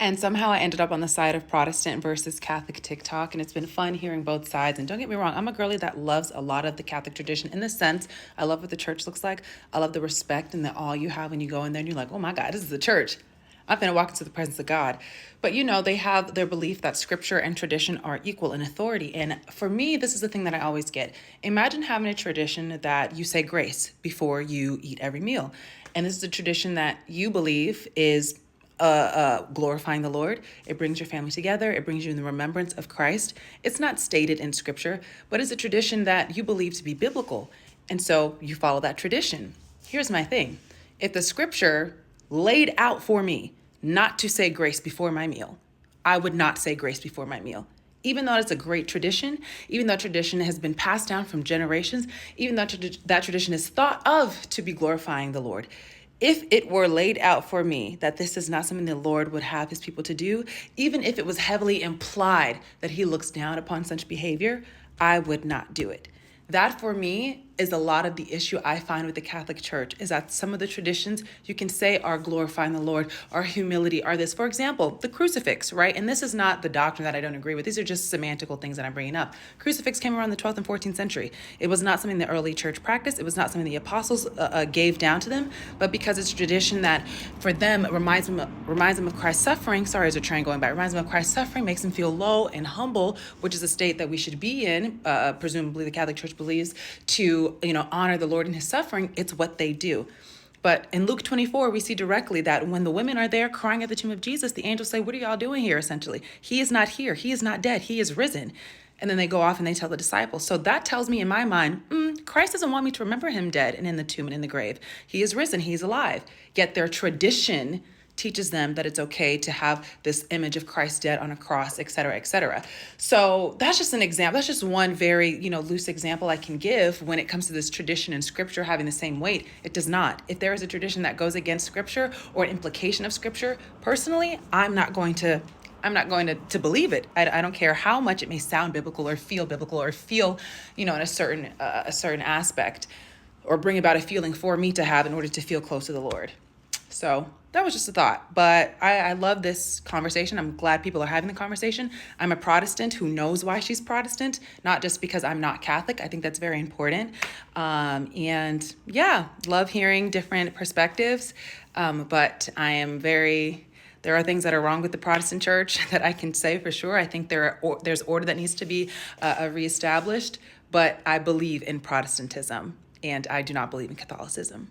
And somehow I ended up on the side of Protestant versus Catholic TikTok. And it's been fun hearing both sides. And don't get me wrong, I'm a girly that loves a lot of the Catholic tradition in the sense I love what the church looks like. I love the respect and the awe you have when you go in there and you're like, oh my God, this is the church. I'm going to walk into the presence of God. But they have their belief that scripture and tradition are equal in authority. And for me, this is the thing that I always get. Imagine having a tradition that you say grace before you eat every meal. And this is a tradition that you believe is glorifying the Lord. It brings your family together. It brings you in the remembrance of Christ. It's not stated in scripture, but it's a tradition that you believe to be biblical. And so you follow that tradition. Here's my thing. If the scripture laid out for me not to say grace before my meal, I would not say grace before my meal. Even though it's a great tradition, even though tradition has been passed down from generations, even though that tradition is thought of to be glorifying the Lord, if it were laid out for me that this is not something the Lord would have his people to do, even if it was heavily implied that he looks down upon such behavior, I would not do it. That for me is a lot of the issue I find with the Catholic Church, is that some of the traditions you can say are glorifying the Lord, are humility, are this. For example, the crucifix, right? And this is not the doctrine that I don't agree with. These are just semantical things that I'm bringing up. Crucifix came around the 12th and 14th century. It was not something the early church practiced. It was not something the apostles gave down to them, but because it's a tradition that for them reminds them of Christ's suffering. Sorry, there's a train going by. It reminds them of Christ's suffering, makes them feel low and humble, which is a state that we should be in. Presumably the Catholic Church believes to honor the Lord in his suffering. It's what they do. But in Luke 24, we see directly that when the women are there crying at the tomb of Jesus, the angels say, what are y'all doing here, essentially? He is not here. He is not dead. He is risen. And then they go off and they tell the disciples. So that tells me in my mind, Christ doesn't want me to remember him dead and in the tomb and in the grave. He is risen. He's alive. Yet their tradition teaches them that it's okay to have this image of Christ dead on a cross, et cetera, et cetera. So that's just an example. That's just one very, loose example I can give when it comes to this tradition and scripture having the same weight. It does not. If there is a tradition that goes against scripture or an implication of scripture, personally, I'm not going to believe it. I don't care how much it may sound biblical or feel in a certain aspect, or bring about a feeling for me to have in order to feel close to the Lord. So that was just a thought, but I love this conversation. I'm glad people are having the conversation. I'm a Protestant who knows why she's Protestant, not just because I'm not Catholic. I think that's very important. And yeah, love hearing different perspectives. But there are things that are wrong with the Protestant church that I can say for sure. I think there's order that needs to be reestablished, but I believe in Protestantism and I do not believe in Catholicism.